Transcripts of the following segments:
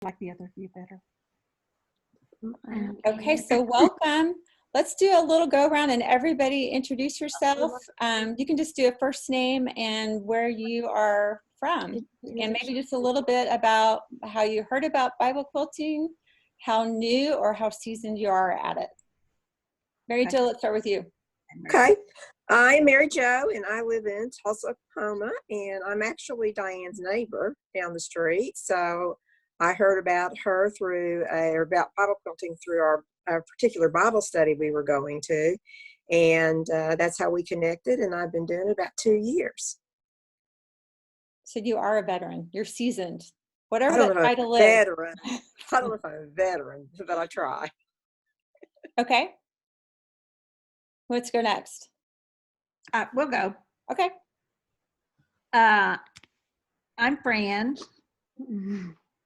like the other view better. Okay, so welcome. Let's do a little go around and everybody introduce yourself. You can just do a first name and where you are from, and maybe just a little bit about how you heard about Bible quilting, how new or how seasoned you are at it. Mary Jo, let's start with you. Okay. I'm Mary Jo, and I live in Tulsa, Oklahoma, and I'm actually Diane's neighbor down the street. So I heard about her through, or about Bible quilting through our particular Bible study we were going to. And that's how we connected, and I've been doing it about 2 years. So you are a veteran. You're seasoned. Whatever that title is. Veteran. I don't know if I'm a veteran, but I try. Okay. Let's go next. We'll go. Okay. I'm Fran.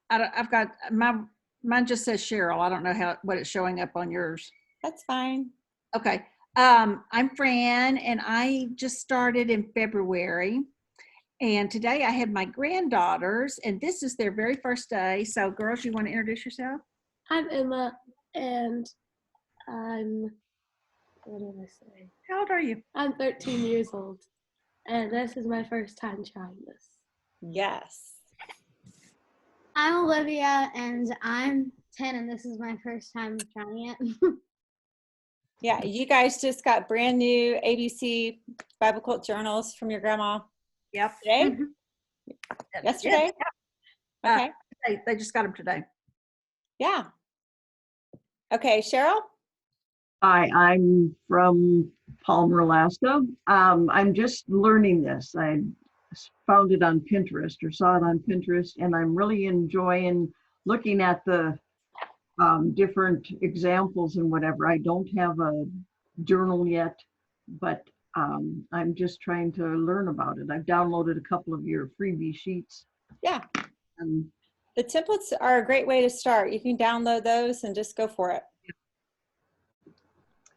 I've got mine just says Cheryl. I don't know what it's showing up on yours. That's fine. Okay. I'm Fran, and I just started in February. And today I have my granddaughters, and this is their very first day. So, girls, you want to introduce yourself? I'm Emma, and what did I say? How old are you? I'm 13 years old, and this is my first time trying this. Yes. I'm Olivia, and I'm 10, and this is my first time trying it. Yeah, you guys just got brand new ABC Bible Quilt Journals from your grandma. Yep. Today? Yesterday? Yeah. Okay. They just got them today. Yeah. Okay, Cheryl? Hi, I'm from Palmer, Alaska. I'm just learning this. I found it on Pinterest or saw it on Pinterest, and I'm really enjoying looking at the different examples and whatever. I don't have a journal yet, but I'm just trying to learn about it. I've downloaded a couple of your freebie sheets. Yeah. The templates are a great way to start. You can download those and just go for it.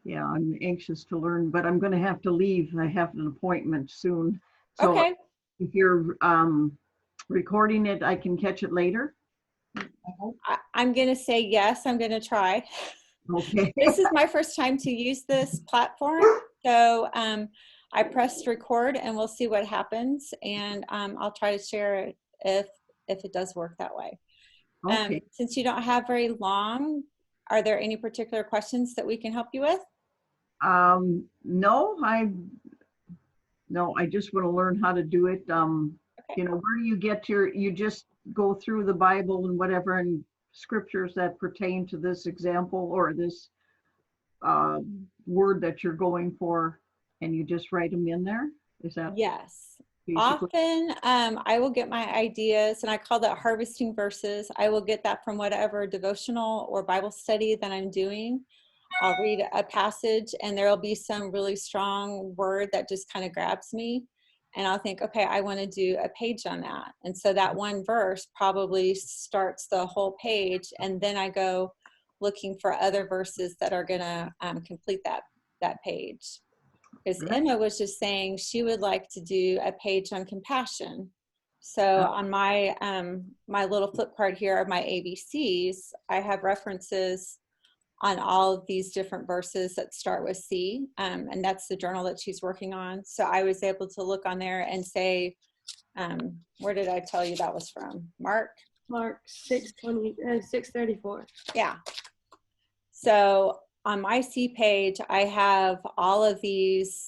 Yeah, I'm anxious to learn, but I'm going to have to leave. I have an appointment soon. So okay. If you're recording it, I can catch it later. I'm going to say yes. I'm going to try. Okay. This is my first time to use this platform. So I pressed record and we'll see what happens. And I'll try to share it if it does work that way. Okay. Since you don't have very long, are there any particular questions that we can help you with? No, I just want to learn how to do it. Okay. You know, where do you get you just go through the Bible and whatever and scriptures that pertain to this example or this word that you're going for, and you just write them in there? Is that? Yes. Basically? Often I will get my ideas, and I call that harvesting verses. I will get that from whatever devotional or Bible study that I'm doing. I'll read a passage and there will be some really strong word that just kind of grabs me. And I'll think, okay, I want to do a page on that. And so that one verse probably starts the whole page. And then I go looking for other verses that are going to complete that page. Because Emma was just saying she would like to do a page on compassion. So on my my little flip card here of my ABCs, I have references on all of these different verses that start with C, and that's the journal that she's working on. So I was able to look on there and say, where did I tell you that was from? Mark 6:34. Yeah. So on my C page, I have all of these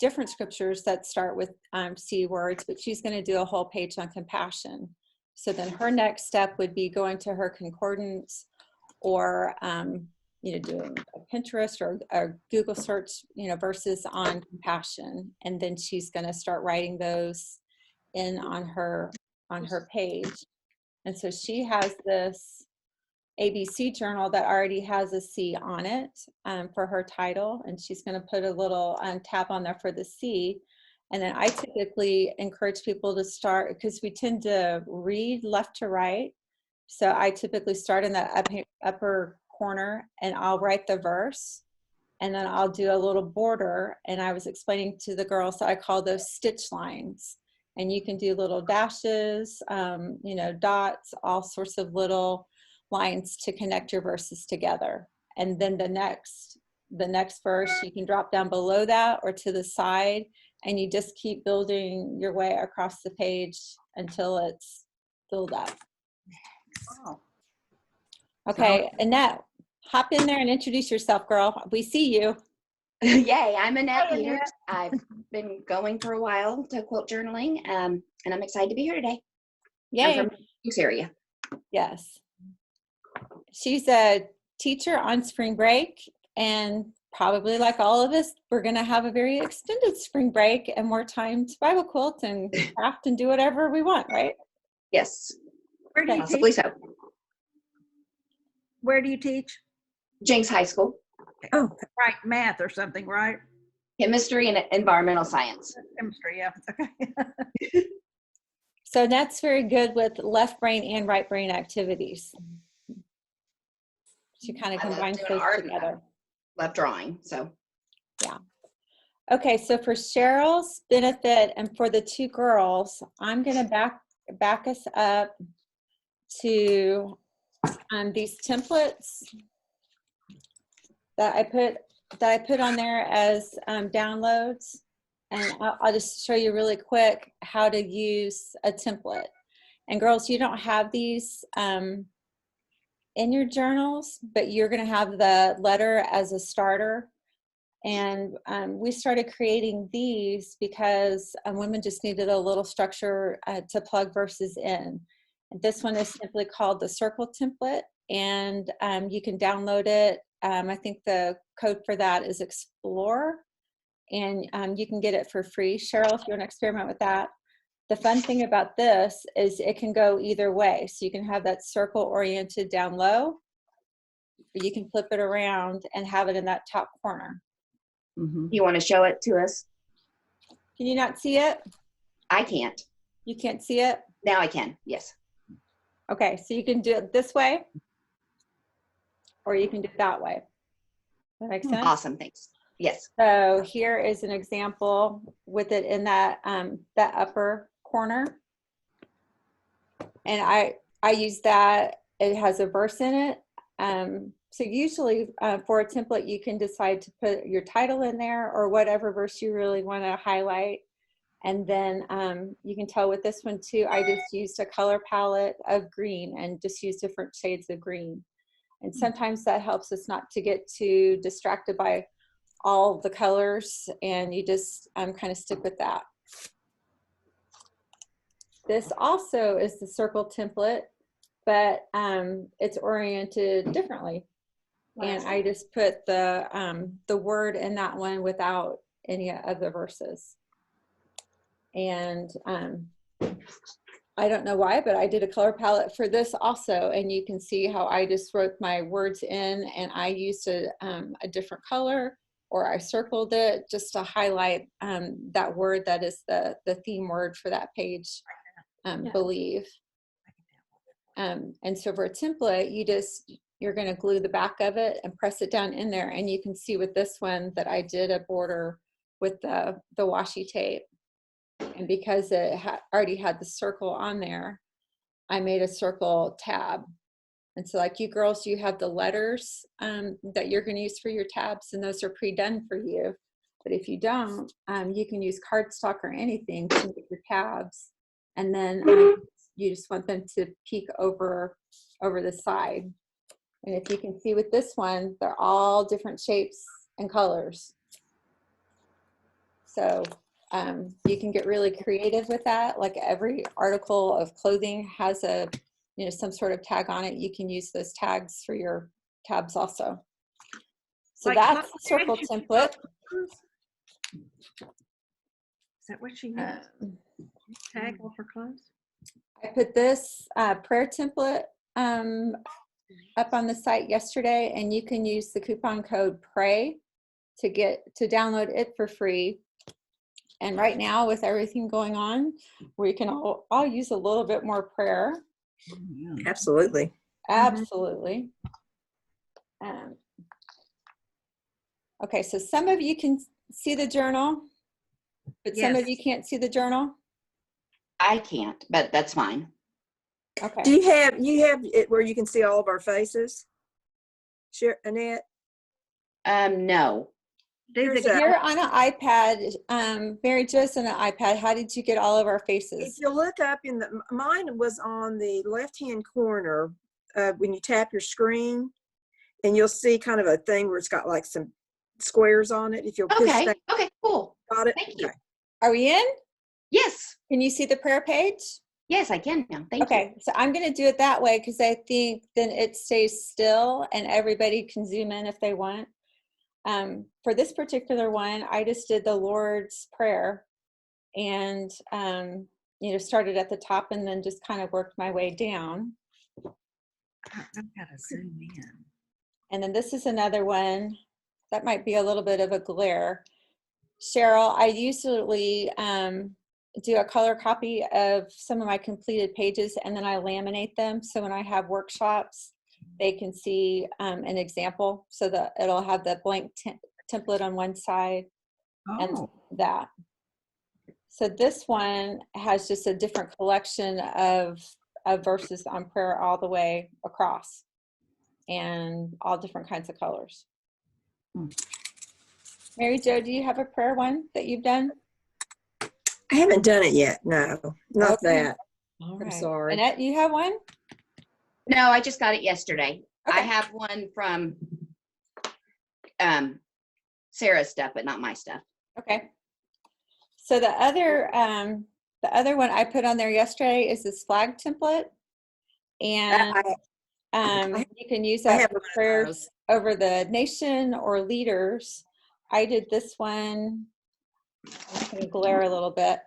different scriptures that start with C words, but she's going to do a whole page on compassion. So then her next step would be going to her concordance, or doing a Pinterest or a Google search, verses on compassion, and then she's going to start writing those in on her page. And so she has this ABC journal that already has a C on it for her title, and she's going to put a little tab on there for the C. And then I typically encourage people to start, because we tend to read left to right. So I typically start in the upper corner and I'll write the verse, and then I'll do a little border. And I was explaining to the girls, so I call those stitch lines. And you can do little dashes, you know, dots, all sorts of little lines to connect your verses together. And then the next verse, you can drop down below that or to the side, and you just keep building your way across the page until it's filled up. Oh, Okay, Annette, hop in there and introduce yourself, girl. We see you. Yay, I'm Annette Hi, Peters. Annette. I've been going for a while to quilt journaling, and I'm excited to be here today. I'm Yay. from the Phoenix area. Yes. She's a teacher on spring break, and probably like all of us, we're going to have a very extended spring break and more time to Bible quilt and craft and do whatever we want, right? Yes, where do you possibly teach? so. Where do you teach? Jenks High School, Oh, Right, math or something, right? chemistry and environmental science. Chemistry, yeah. Okay. So that's very good with left brain and right brain activities. She kind of I love combines doing those art. together. Love drawing, so. Okay, so for Cheryl's benefit and for the two girls, I'm going to back us up to these templates that I put on there as downloads, and I'll just show you really quick how to use a template. And girls, you don't have these in your journals, but you're going to have the letter as a starter. And we started creating these because women just needed a little structure to plug verses in. And this one is simply called the circle template, and you can download it. I think the code for that is Explore, and you can get it for free. Cheryl, if you want to experiment with that. The fun thing about this is it can go either way. So you can have that circle oriented down low, or you can flip it around and have it in that top corner. Mhm. You want to show it to us? Can you not see it? I can't. You can't see it? Now I can, yes. Okay, so you can do it this way, or you can do it that way. That makes sense? Awesome, thanks. Yes. So here is an example with it in that that upper corner. And I use that. It has a verse in it. So usually for a template, you can decide to put your title in there or whatever verse you really want to highlight. And then you can tell with this one too, I just used a color palette of green and just use different shades of green. And sometimes that helps us not to get too distracted by all the colors, and you just kind of stick with that. This also is the circle template, but it's oriented differently. And I just put the word in that one without any of the verses. And I don't know why, but I did a color palette for this also, and you can see how I just wrote my words in, and I used a different color, or I circled it just to highlight that word that is the theme word for that page, believe. And so for a template, you're going to glue the back of it and press it down in there, and you can see with this one that I did a border with the washi tape. And because it already had the circle on there, I made a circle tab. And so like you girls, you have the letters that you're going to use for your tabs, and those are pre-done for you. But if you don't, you can use cardstock or anything to make your tabs. And then you just want them to peek over the side. And if you can see with this one, they're all different shapes and colors. So you can get really creative with that. Like every article of clothing has some sort of tag on it. You can use those tags for your tabs also. So Like that's the clothes circle tags? template. Is that what she used? Tag all for clothes? I put this prayer template up on the site yesterday, and you can use the coupon code PRAY to download it for free. And right now, with everything going on, we can all use a little bit more prayer. absolutely. Absolutely. Okay, so some of you can see the journal, but some of you can't see the journal. I can't, but that's fine. Okay. Do you have it where you can see all of our faces? Share, Annette? No. There's a, You're on an iPad. Mary Jo's on an iPad. How did you get all of our if faces? you look up in the, mine was on the left-hand corner when you tap your screen, and you'll see kind of a thing where it's got like some squares on it. If you'll push Okay. that, Okay, cool. got it? Thank you. Okay. Are we in? Yes. Can you see the prayer page? Yes, I can now. Thank you. Okay, so I'm going to do it that way because I think then it stays still and everybody can zoom in if they want. For this particular one, I just did the Lord's Prayer and, started at the top and then just kind of worked my way down. I've got to zoom in. And then this is another one that might be a little bit of a glare. Cheryl, I usually do a color copy of some of my completed pages and then I laminate them. So when I have workshops, they can see an example so that it'll have the blank template on one side and that. So this one has just a different collection of verses on prayer all the way across and all different kinds of colors. Mary Jo, do you have a prayer one that you've done? I haven't done it yet. No, not Okay. that. All I'm right. sorry. Annette, you have one? No, I just got it yesterday. I Okay. have one from Sarah's stuff, but not my stuff. Okay. So the other one I put on there yesterday is this flag template. And you can use I that have for one of prayers those. over the nation or leaders. I did this one. I'm going to glare a little bit.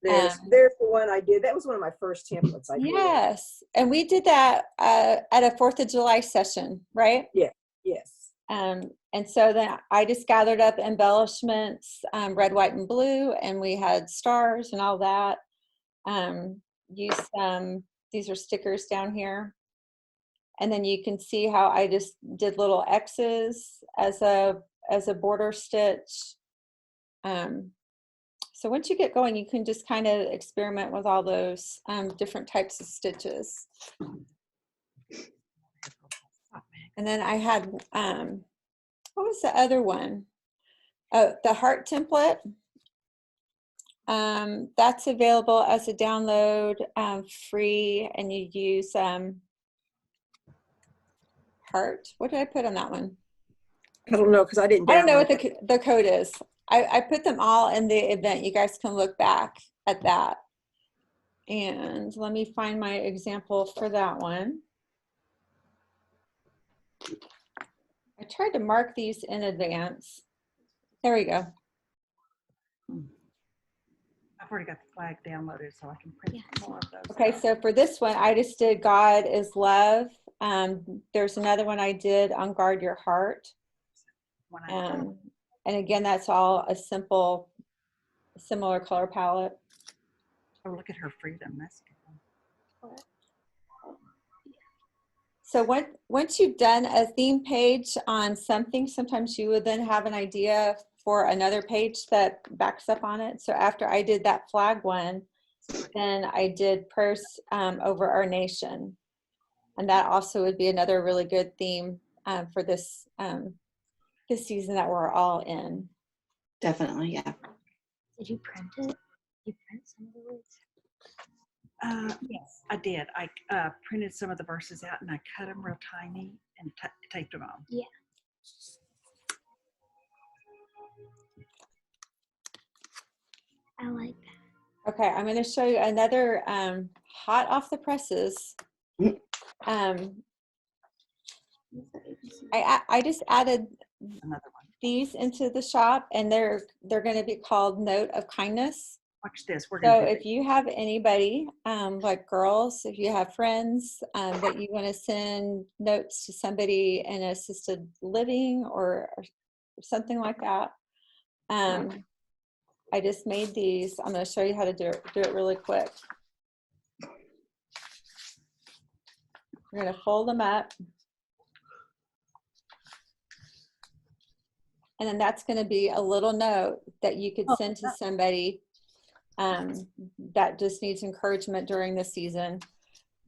There's the one I did. That was one of my first templates I did. Yes. And we did that at a 4th of July session, right? Yeah. Yes. And so then I just gathered up embellishments, red, white, and blue, and we had stars and all that. Used these are stickers down here. And then you can see how I just did little X's as a border stitch. So once you get going, you can just kind of experiment with all those different types of stitches. And then I had, what was the other one? Oh, the heart template. That's available as a download, free, and you use heart. What did I put on that one? I don't know because I didn't. I don't know what download the code is. I put them all in the event. You guys can look back at that. And let me find my example for that one. I tried to mark these in advance. There we go. I've already got the flag downloaded, so I can print more of those. Okay, so for this one, I just did God is love. There's another one I did on guard your heart. And again, that's all a simple, similar color palette. Oh, look at her freedom. That's good. So once you've done a theme page on something, sometimes you would then have an idea for another page that backs up on it. So after I did that flag one, then I did prayers over our nation. And that also would be another really good theme for this season that we're all in. Definitely, yeah. Did you print it? You print some of the words? Yes, I did. I printed some of the verses out and I cut them real tiny and taped them on. Yeah. I like that. Okay, I'm going to show you another hot off the presses. I just added Another one. these into the shop, and they're going to be called Note of Kindness. Watch this. We're So going to if you have anybody, like girls, if you have friends that you want to send notes to somebody in assisted living or something like that, I just made these. I'm going to show you how to do it really quick. We're going to fold them up. And then that's going to be a little note that you could send to somebody that just needs encouragement during the season.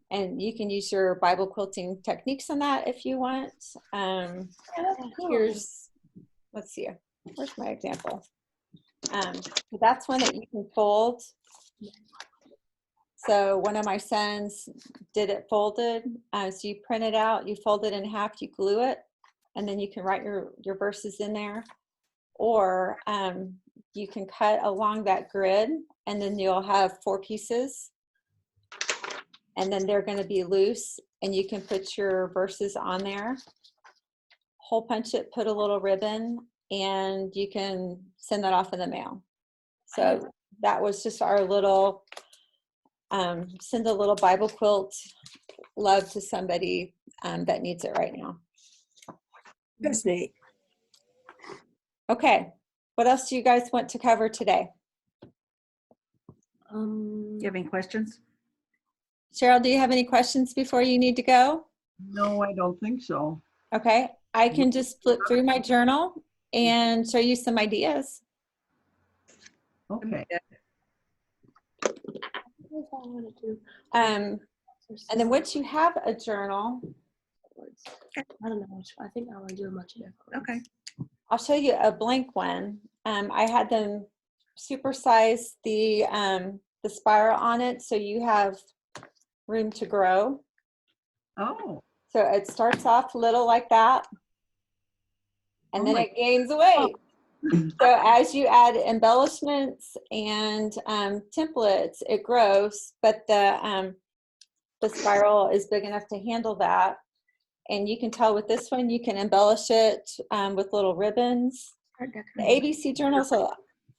And you can use your Bible quilting techniques on that if you want. Here's, let's see, where's my example? So that's one that you can fold. So one of my sons did it folded. So you print it out, you fold it in half, you glue it, and then you can write your verses in there. Or you can cut along that grid, and then you'll have 4 pieces. And then they're going to be loose, and you can put your verses on there. Hole punch it, put a little ribbon, and you can send that off in the mail. So that was just our little, send a little Bible quilt love to somebody that needs it right now. That's neat. Okay, what else do you guys want to cover today? You have any questions? Cheryl, do you have any questions before you need to go? No, I don't think so. Okay, I can just flip through my journal and show you some ideas. Okay. And then once you have a journal, I don't know which. I think I want to do a bunch of different. Okay. I'll show you a blank one. I had them supersize the spiral on it so you have room to grow. Oh. So it starts off little like that, and then it gains weight. So as you add embellishments and templates, it grows, but the spiral is big enough to handle that. And you can tell with this one, you can embellish it with little ribbons. The ABC journal, so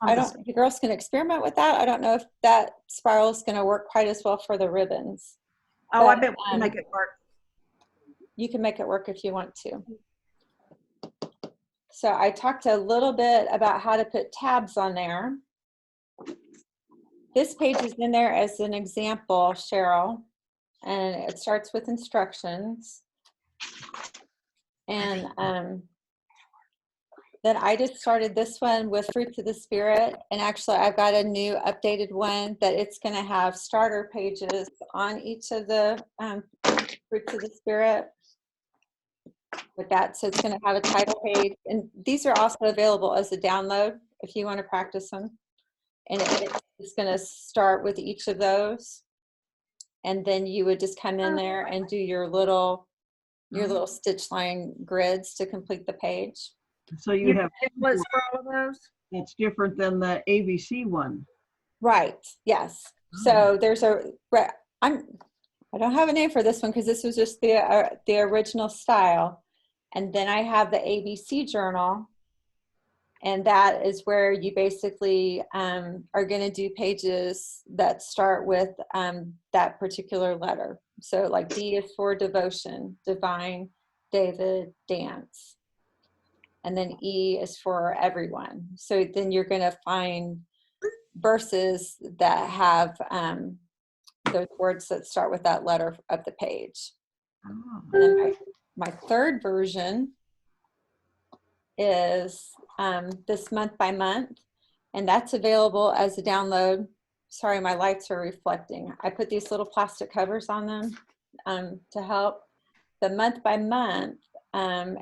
the girls can experiment with that. I don't know if that spiral is going to work quite as well for the ribbons. Oh, But, I bet we can make it work. You can make it work if you want to. So I talked a little bit about how to put tabs on there. This page is in there as an example, Cheryl, and it starts with instructions. And then I just started this one with Fruits of the Spirit. And actually, I've got a new updated one that it's going to have starter pages on each of the Fruits of the Spirit with that. So it's going to have a title page. And these are also available as a download if you want to practice them. And it's going to start with each of those. And then you would just come in there and do your little stitch line grids to complete the page. So you have templates for all of those? that's different than the ABC one. Right. Yes. So there's I don't have a name for this one because this was just the original style, and then I have the ABC journal, and that is where you basically are going to do pages that start with that particular letter. So like D is for devotion, divine, David, dance. And then E is for everyone. So then you're going to find verses that have those words that start with that letter of the page. Oh. And then my third version is this month by month, and that's available as a download. Sorry, my lights are reflecting. I put these little plastic covers on them to help. The month by month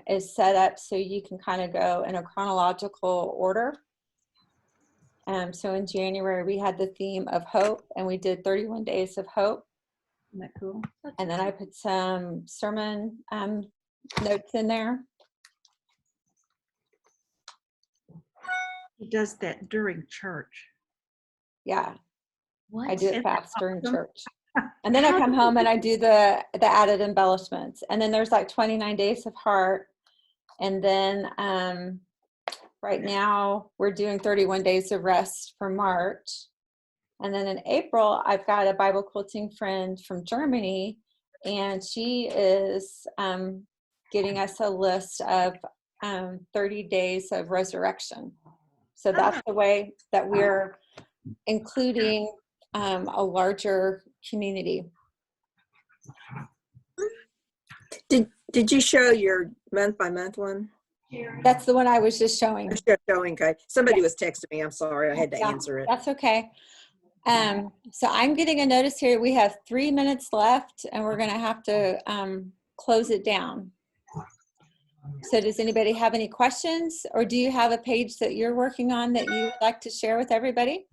is set up so you can kind of go in a chronological order. So in January, we had the theme of hope, and we did 31 days of hope. Isn't that cool? And then I put some sermon notes in there. He does that during church. Yeah, What? I do Isn't it that fast during awesome? church. And then I come home and I do the added embellishments. And then there's like 29 days of heart. And then right now we're doing 31 days of rest for March. And then in April, I've got a Bible quilting friend from Germany, and she is getting us a list of 30 days of resurrection. So that's the way that we're including a larger community. Did you show your month by month one? That's the one I was just showing. Showing, okay. Somebody was texting me. I'm sorry. I had to answer it. That's okay. So I'm getting a notice here. We have 3 minutes left and we're going to have to close it down. So does anybody have any questions, or do you have a page that you're working on that you would like to share with everybody?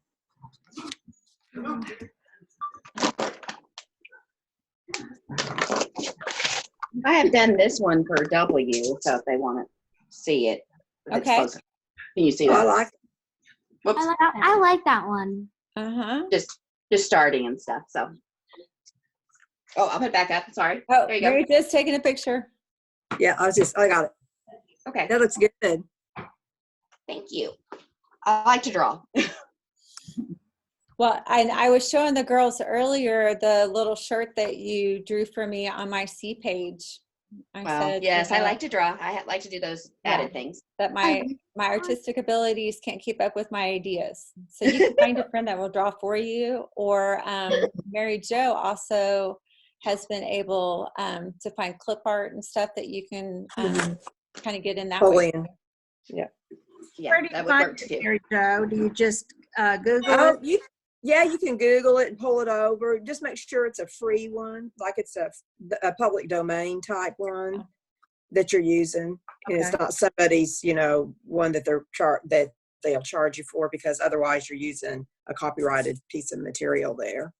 I have done this one for W, so if they want to see it. It's Okay. closer. Can you see I that? like Whoops. I like that one. Uh-huh. Just starting and stuff, so. Oh, I'll put it back up. Sorry. Oh, There you go. Mary just taking a picture. Yeah, I got it. Okay. That looks good. Thank you. I like to draw. Well, I was showing the girls earlier the little shirt that you drew for me on my C page. I Well, said, yes, you I know, like to draw. I like to do those added things. that my artistic abilities can't keep up with my ideas. So you can find a friend that will draw for you, or Mary Jo also has been able to find clip art and stuff that you can kind of get in that Pull way. in. Yeah, Where do you that would find work it, too. Mary Jo? Do you just Google Oh, it? you can Google it and pull it over. Just make sure it's a free one, like it's a public domain type one that you're using. And it's Okay. not somebody's, one that that they'll charge you for, because otherwise you're using a copyrighted piece of material there.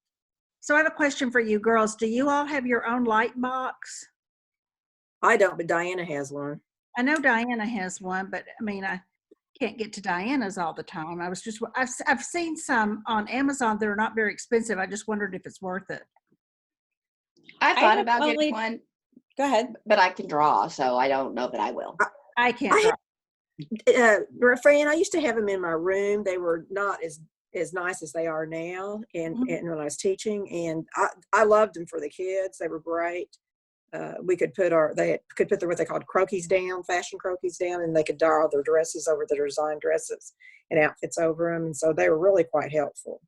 So I have a question for you girls. Do you all have your own light box? I don't, but Diana has one. I know Diana has one, but I mean, I can't get to Diana's all the time. I've seen some on Amazon that are not very expensive. I just wondered if it's worth it. I thought have about only- getting one, Go ahead. but I can draw, so I don't know that I will. I can't. I draw. Fran, I used to have them in my room. They were not as nice as they are now, and when I was teaching, and I loved them for the kids. They were great. We could put what they called croquis down, fashion croquis down, and they could draw their dresses over their design dresses and outfits over them. And so they were really quite helpful.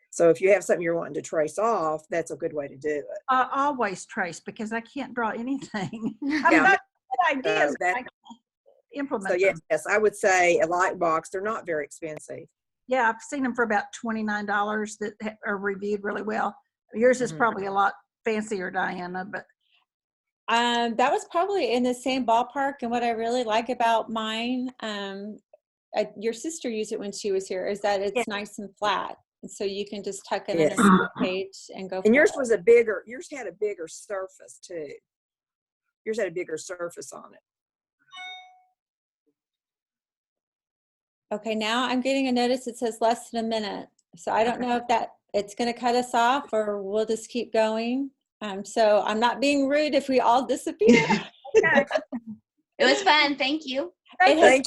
So if you have something you're wanting to trace off, that's a good way to do it. I always trace because I can't draw anything. I've Yeah, got good ideas, but that- I can't implement So them. yes, I would say a light box. They're not very expensive. Yeah, I've seen them for about $29 that are reviewed really well. Yours is probably a lot fancier, Diana, but That was probably in the same ballpark. And what I really like about mine, your sister used it when she was here, is that it's nice and flat. And so you can just tuck it in Yes. a page and go. And yours had a bigger surface too. Yours had a bigger surface on it. Okay, now I'm getting a notice that says less than a minute. So I don't know if it's going to cut us off or we'll just keep going. So I'm not being rude if we all disappear. It was fun. Thank you. It has Thank